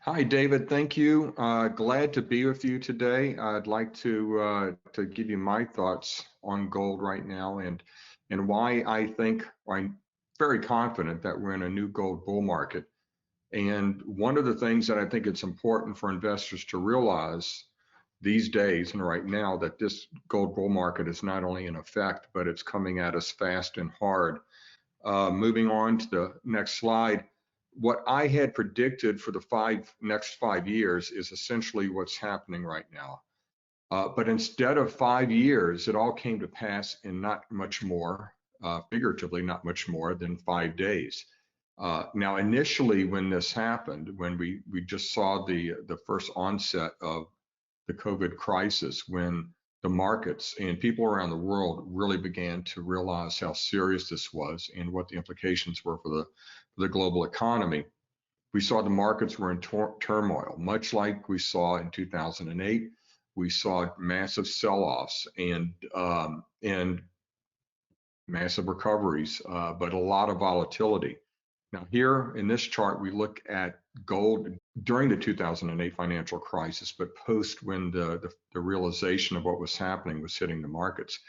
Hi, David. Thank you. Glad to be with you today. I'd like to give you my thoughts on gold right now and why I think I'm very confident that we're in a new gold bull market. And one of the things that I think it's important for investors to realize these days and right now that this gold bull market is not only in effect, but it's coming at us fast and hard. Moving on to the next slide, what I had predicted for the next 5 years is essentially what's happening right now. But instead of 5 years, it all came to pass in not much more, figuratively, not much more than 5 days. Now, initially, when this happened, when we just saw the first onset of the COVID crisis, when the markets and people around the world really began to realize how serious this was and what the implications were for the global economy. We saw the markets were in turmoil, much like we saw in 2008. We saw massive sell-offs and massive recoveries, but a lot of volatility. Now here in this chart, we look at gold during the 2008 financial crisis, but post when the realization of what was happening was hitting the markets.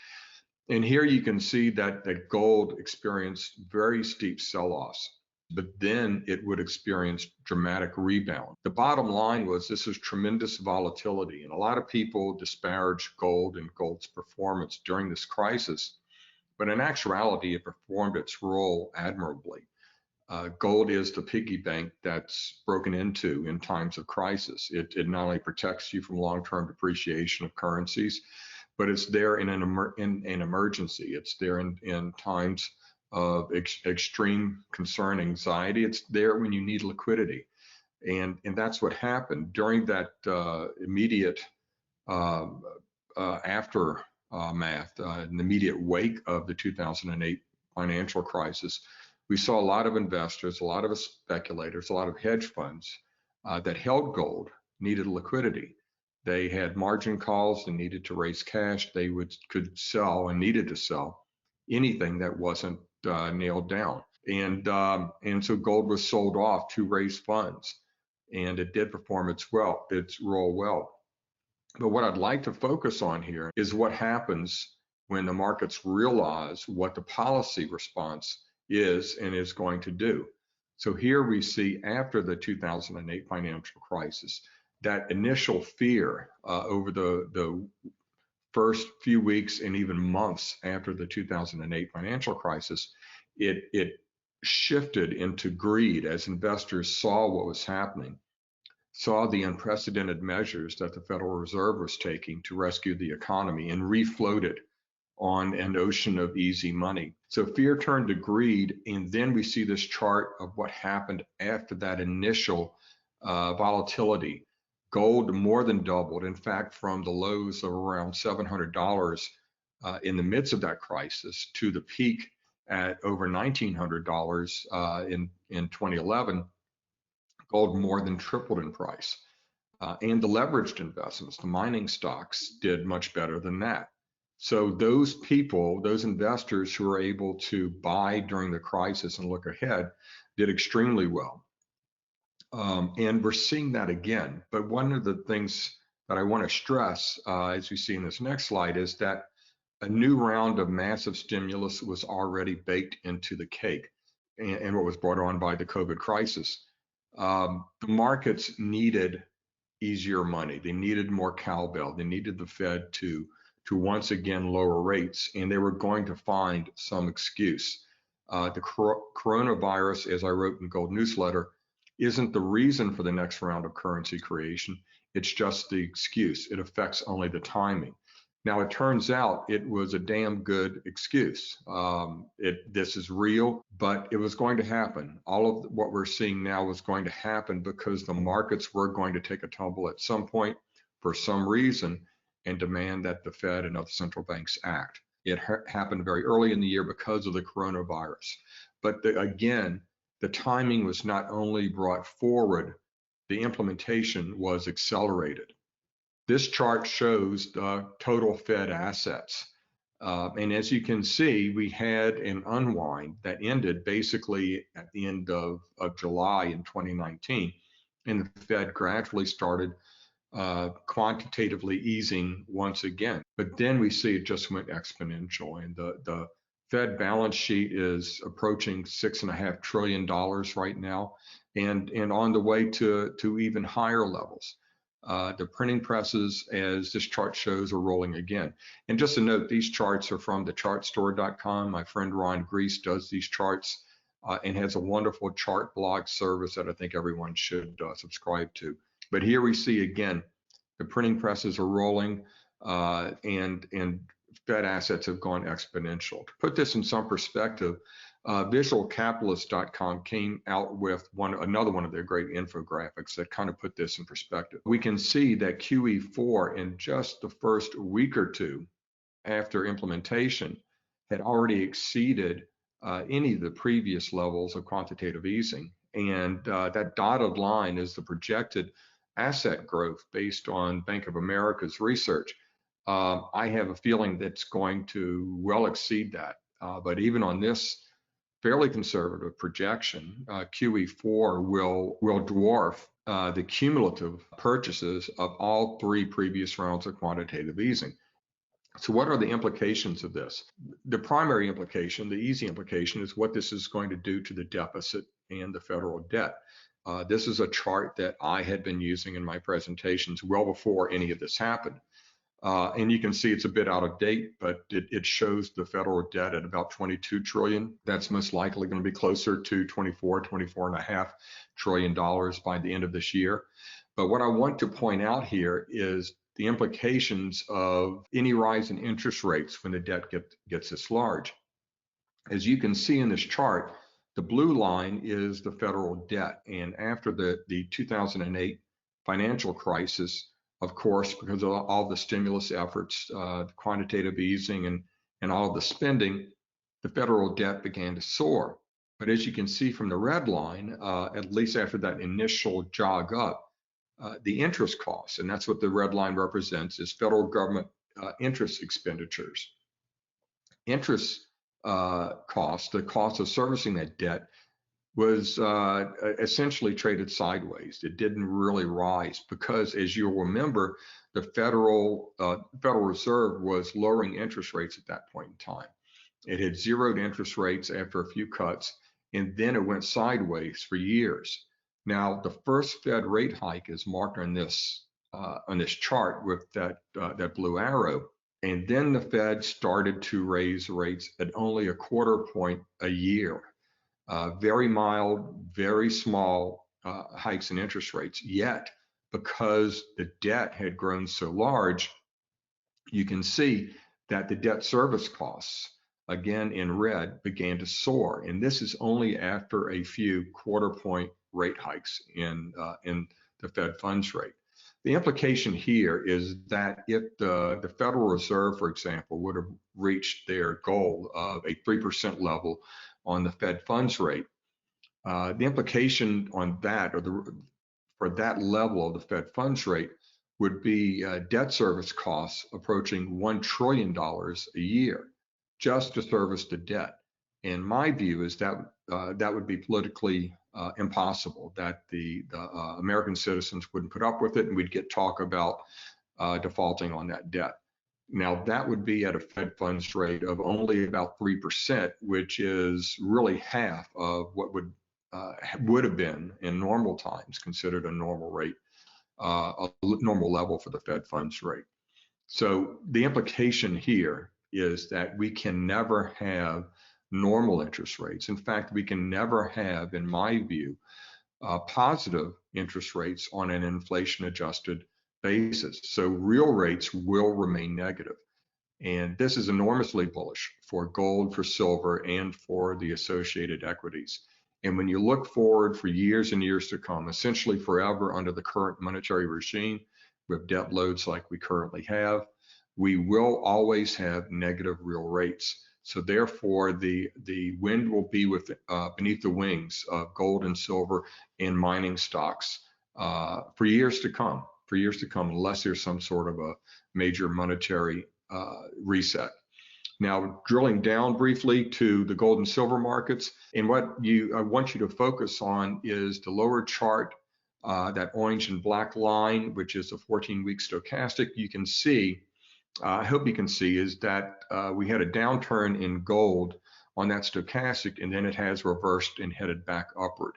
And here you can see that gold experienced very steep sell-offs, but then it would experience dramatic rebound. The bottom line was this was tremendous volatility, and a lot of people disparage gold and gold's performance during this crisis, but in actuality, it performed its role admirably. Gold is the piggy bank that's broken into in times of crisis. It not only protects you from long-term depreciation of currencies, but it's there in an emergency. It's there in times of extreme concern, anxiety. It's there when you need liquidity. And that's what happened during that immediate aftermath, an immediate wake of the 2008 financial crisis. We saw a lot of investors, a lot of speculators, a lot of hedge funds that held gold needed liquidity. They had margin calls and needed to raise cash. They could sell and needed to sell anything that wasn't nailed down. And so gold was sold off to raise funds, and it did perform its role well. But what I'd like to focus on here is what happens when the markets realize what the policy response is and is going to do. So here we see after the 2008 financial crisis, that initial fear over the first few weeks and even months after the 2008 financial crisis, it shifted into greed as investors saw what was happening, saw the unprecedented measures that the Federal Reserve was taking to rescue the economy and refloated on an ocean of easy money. So fear turned to greed, and then we see this chart of what happened after that initial volatility. Gold more than doubled. In fact, from the lows of around $700 in the midst of that crisis to the peak at over $1,900 in 2011, gold more than tripled in price. And the leveraged investments, the mining stocks, did much better than that. So those people, those investors who were able to buy during the crisis and look ahead did extremely well. And we're seeing that again. But one of the things that I want to stress, as we see in this next slide, is that a new round of massive stimulus was already baked into the cake and what was brought on by the COVID crisis. The markets needed easier money. They needed more cowbell. They needed the Fed to once again lower rates, and they were going to find some excuse. The coronavirus, as I wrote in Gold Newsletter, isn't the reason for the next round of currency creation. It's just the excuse. It affects only the timing. Now, it turns out it was a damn good excuse. This is real, but it was going to happen. All of what we're seeing now was going to happen because the markets were going to take a tumble at some point for some reason and demand that the Fed and other central banks act. It happened very early in the year because of the coronavirus. But again, the timing was not only brought forward, the implementation was accelerated. This chart shows the total Fed assets. And as you can see, we had an unwind that ended basically at the end of July in 2019. and the Fed gradually started quantitatively easing once again. But then we see it just went exponential, and the Fed balance sheet is approaching $6.5 trillion right now, and on the way to even higher levels. The printing presses, as this chart shows, are rolling again. And just a note, these charts are from the chartstore.com. My friend Ron Grease does these charts and has a wonderful chart blog service that I think everyone should subscribe to. But here we see again, the printing presses are rolling and Fed assets have gone exponential. To put this in some perspective, visualcapitalist.com came out with another one of their great infographics that kind of put this in perspective. We can see that QE4 in just the first week or two after implementation had already exceeded any of the previous levels of quantitative easing. And that dotted line is the projected asset growth based on Bank of America's research. I have a feeling that's going to well exceed that. But even on this fairly conservative projection, QE4 will dwarf the cumulative purchases of all three previous rounds of quantitative easing. So what are the implications of this? The primary implication, the easy implication, is what this is going to do to the deficit and the federal debt. This is a chart that I had been using in my presentations well before any of this happened. And you can see it's a bit out of date, but it shows the federal debt at about 22 trillion. That's most likely going to be closer to 24.5 trillion dollars by the end of this year. But what I want to point out here is the implications of any rise in interest rates when the debt gets this large. As you can see in this chart, the blue line is the federal debt. And after the 2008 financial crisis, of course, because of all the stimulus efforts, the quantitative easing, and all of the spending, the federal debt began to soar. But as you can see from the red line, at least after that initial jog up, the interest costs, and that's what the red line represents, is federal government interest expenditures. Interest cost, the cost of servicing that debt, was essentially traded sideways. It didn't really rise because, as you'll remember, the Federal Reserve was lowering interest rates at that point in time. It had zeroed interest rates after a few cuts, and then it went sideways for years. Now, the first Fed rate hike is marked on this chart with that blue arrow. And then the Fed started to raise rates at only a quarter point a year. Very mild, very small hikes in interest rates. Yet, because the debt had grown so large, you can see that the debt service costs, again in red, began to soar. And this is only after a few quarter point rate hikes in the Fed funds rate. The implication here is that if the Federal Reserve, for example, would have reached their goal of a 3% level on the Fed funds rate, the implication on that, for that level of the Fed funds rate, would be debt service costs approaching $1 trillion a year just to service the debt. And my view is that that would be politically impossible, that the American citizens wouldn't put up with it, and we'd get talk about defaulting on that debt. Now, that would be at a Fed funds rate of only about 3%, which is really half of what would have been in normal times considered a normal rate, a normal level for the Fed funds rate. So the implication here is that we can never have normal interest rates. In fact, we can never have, in my view, positive interest rates on an inflation-adjusted basis. So real rates will remain negative. And this is enormously bullish for gold, for silver, and for the associated equities. And when you look forward for years and years to come, essentially forever under the current monetary regime, with debt loads like we currently have, we will always have negative real rates. So therefore, the wind will be beneath the wings of gold and silver and mining stocks for years to come, unless there's some sort of a major monetary reset. Now, drilling down briefly to the gold and silver markets, and what I want you to focus on is the lower chart that orange and black line, which is a 14-week stochastic, you can see, I hope you can see, is that we had a downturn in gold on that stochastic, and then it has reversed and headed back upward.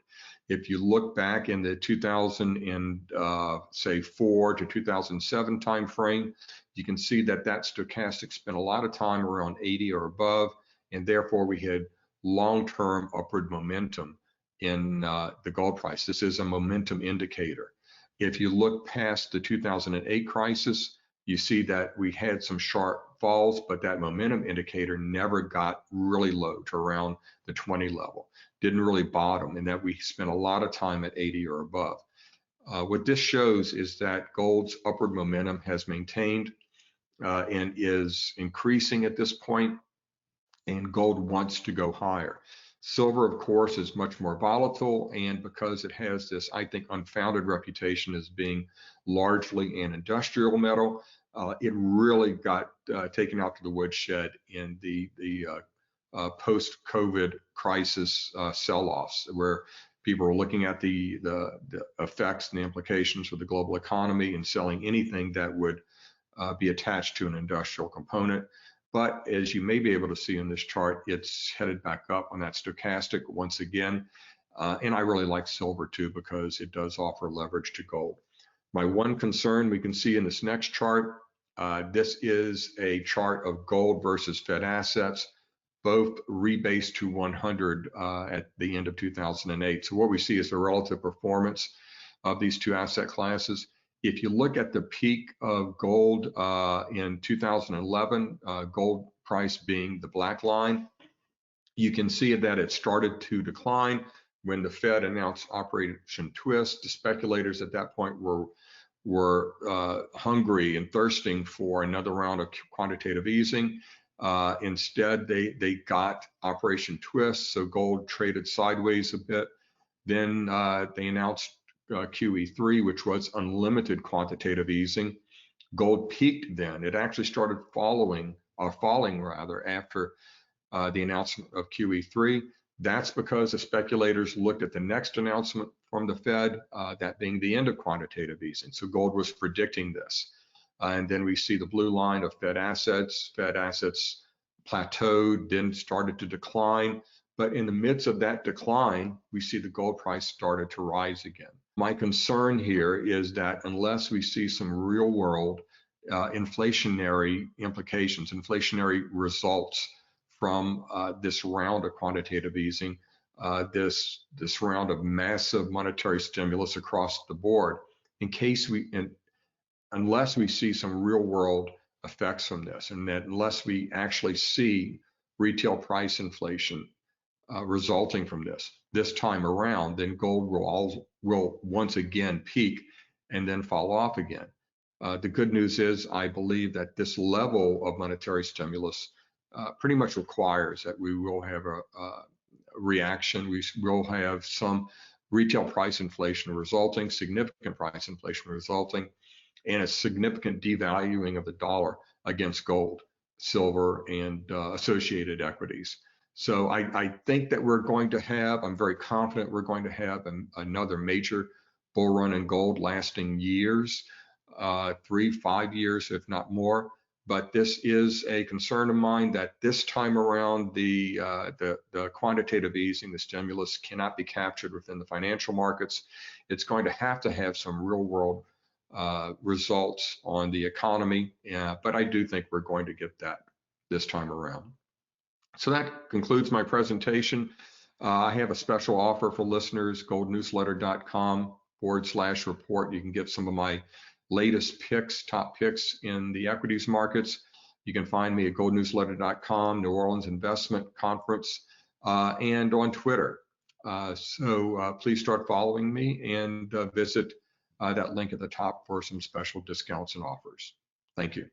If you look back in the 2004 to 2007 time frame, you can see that that stochastic spent a lot of time around 80 or above, and therefore we had long-term upward momentum in the gold price. This is a momentum indicator. If you look past the 2008 crisis, you see that we had some sharp falls, but that momentum indicator never got really low to around the 20 level. Didn't really bottom, and that we spent a lot of time at 80 or above. What this shows is that gold's upward momentum has maintained and is increasing at this point, and gold wants to go higher. Silver, of course, is much more volatile, and because it has this, I think, unfounded reputation as being largely an industrial metal, it really got taken out to the woodshed in the post-COVID crisis sell-offs, where people were looking at the effects and the implications for the global economy and selling anything that would be attached to an industrial component. But as you may be able to see in this chart, it's headed back up on that stochastic once again. And I really like silver too, because it does offer leverage to gold. My one concern we can see in this next chart, this is a chart of gold versus Fed assets, both rebased to 100 at the end of 2008. So what we see is the relative performance of these two asset classes. If you look at the peak of gold in 2011, gold price being the black line, you can see that it started to decline when the Fed announced Operation Twist. The speculators at that point were hungry and thirsting for another round of quantitative easing. Instead, they got Operation Twist, so gold traded sideways a bit. Then they announced QE3, which was unlimited quantitative easing. Gold peaked then. It actually started falling rather after the announcement of QE3. That's because the speculators looked at the next announcement from the Fed, that being the end of quantitative easing. So gold was predicting this. And then we see the blue line of Fed assets. Fed assets plateaued, then started to decline. But in the midst of that decline, we see the gold price started to rise again. My concern here is that unless we see some real world inflationary implications, inflationary results from this round of quantitative easing, this round of massive monetary stimulus across the board, unless we see some real world effects from this, and that unless we actually see retail price inflation resulting from this time around, then gold will once again peak and then fall off again. The good news is I believe that this level of monetary stimulus pretty much requires that we will have a reaction. We will have some retail price inflation resulting, significant price inflation resulting, and a significant devaluing of the dollar against gold, silver, and associated equities. So I think that we're going to have, I'm very confident we're going to have another major bull run in gold lasting years, 3-5 years, if not more. But this is a concern of mine that this time around the quantitative easing, the stimulus cannot be captured within the financial markets. It's going to have some real world results on the economy, but I do think we're going to get that this time around. So that concludes my presentation. I have a special offer for listeners, goldnewsletter.com/report. You can get some of my latest picks, top picks in the equities markets. You can find me at goldnewsletter.com, New Orleans Investment Conference, and on Twitter. So please start following me and visit that link at the top for some special discounts and offers. Thank you.